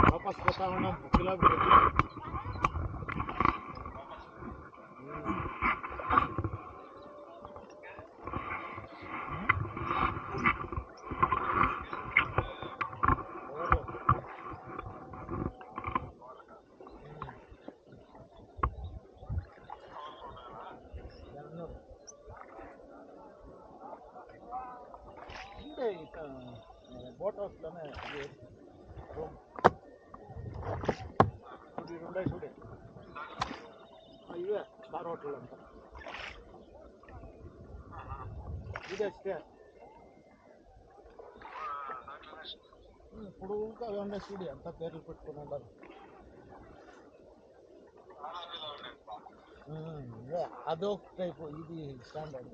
वापस बता हूँ ना खिला भी बोट हाउस చూడే ఇవే స్టార్ హోటల్ అంతా ఇదే స్టే ఇప్పుడు ఇంకా అవన్నీ చూడి అంతా పేర్లు పెట్టుకుని ఉండాలి అదొక టైపు ఇది స్టాండర్డ్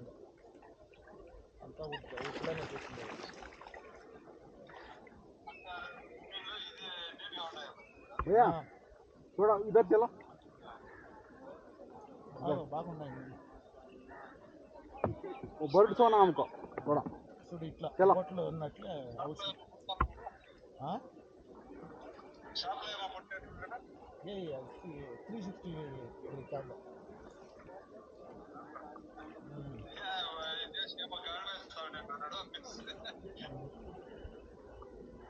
అంతా ఇట్లానే చూస్తుంది थोड़ा इधर चलो वो बर्ड सोना हमको थोड़ा चलो होटल ఉన్నట్లే హౌస్ ये 360 कैमरा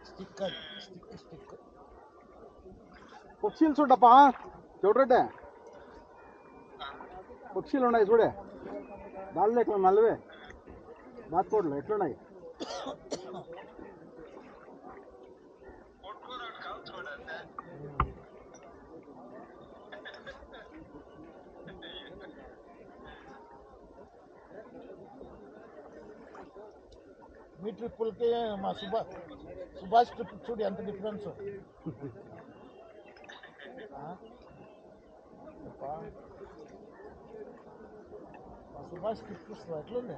स्टिक పక్షులు చూడప్పా చూడరే పక్షులు ఉన్నాయి చూడే దానిలో ఎట్లా నల్లవే బాత్కోడ్లు ఎట్లున్నాయి మీ ట్రిప్పులకి మా సుభాష్ ట్రిప్ చూడు ఎంత డిఫరెన్స్ మా సుభాష్ ట్రిప్ ఎట్లుంది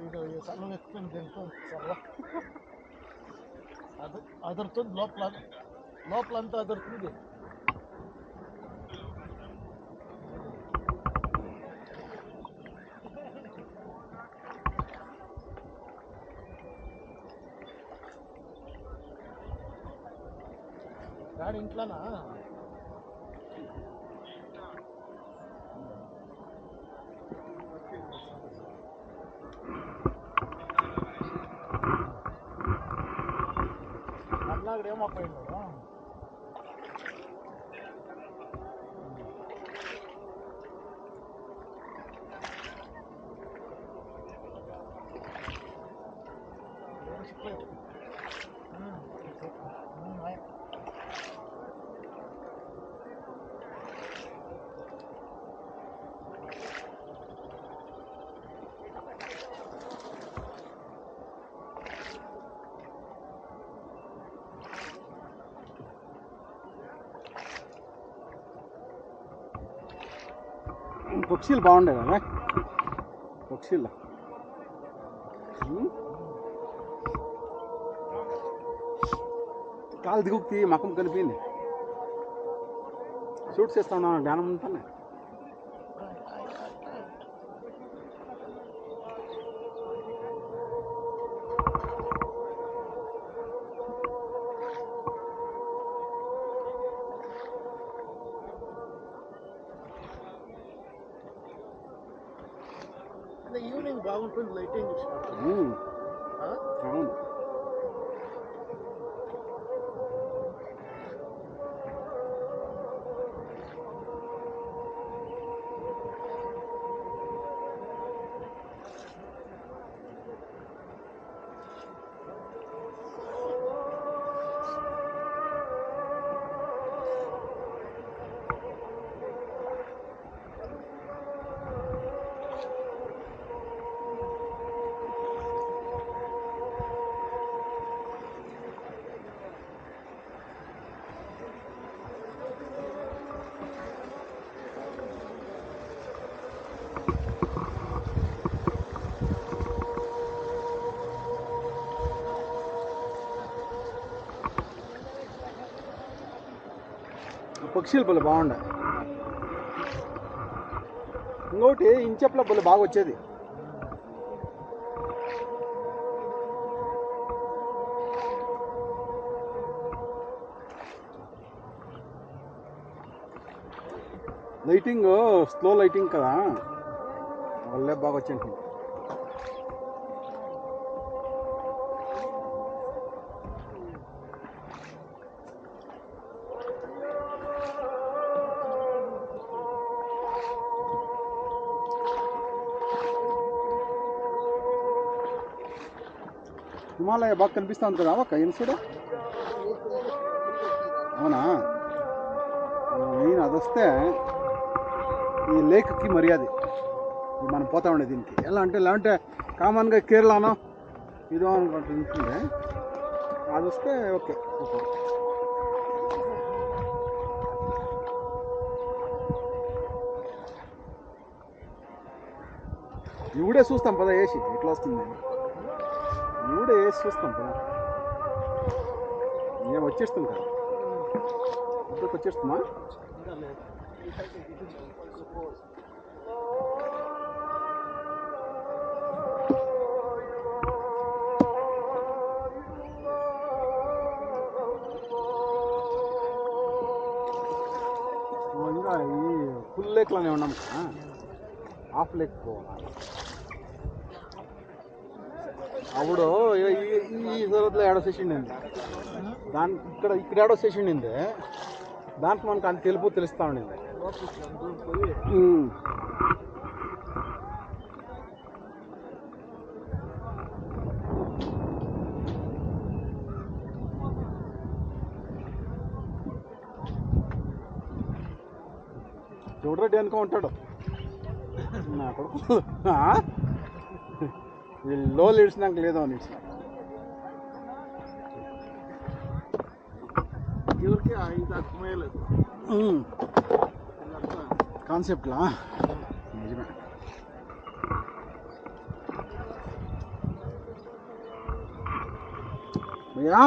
ఇది సెలవు ఎక్కువ దీంతో సెలవు అదరుతుంది లోపలంతా అదరుతుంది గాడి ఇంట్లోనా అట్లాగడేమో పోయినాడు పక్షులు బాగుండే కదా పక్షులు కాలు దిగుక్తి మకం కనిపింది షూట్ చేస్తా ఉన్నాను ధ్యానం ఉంటానే ఈవినింగ్ బాగుంటుంది లైటింగ్ అవును పక్షులు పళ్ళు బాగుండే. ఇంకోటి ఇంచెప్ల పళ్ళు బాగా వచ్చేది. లైటింగ్ స్లో లైటింగ్ కదా, వల్లే బాగా వచ్చింది. హిమాలయ బాగా కనిపిస్తూ ఉంటుంది అక్క ఇన్సైడ్. అవునా, మెయిన్ అది వస్తే ఈ లేక్కి మర్యాద మనం పోతా ఉండే దీనికి. ఎలా అంటే లేదంటే కామన్గా కేరళనో ఇదో అనుకుంటు ఉంటుంది, అది వస్తే ఓకే. ఇవిడే చూస్తాం పదా వేసి ఎట్లా వస్తుంది, ఇవిడే వేసి చూస్తాం పదా. మేము వచ్చేస్తాం కదా, ఇక్కడికి వచ్చేస్తామా. ఇంకా ఈ ఫుల్ లేక్లోనే ఉన్నాం కదా, హాఫ్ లేక్ పోవాలి. అప్పుడు ఈ సరత్లో ఏడో సెషన్ ఉంది, ఇక్కడ ఏడో సెషన్ ఉంది. దాంట్లో మనకు అంత తెలుస్తూ ఉండింది. చూడరెడ్డి అనుకో ఉంటాడు నా కొడుకు. వీళ్ళు లో లీడ్స్నాక లేదో అని ఎవరికి ఇది అర్థమయ్యలేదు కాన్సెప్ట్లా. నిజమే. భయ్యా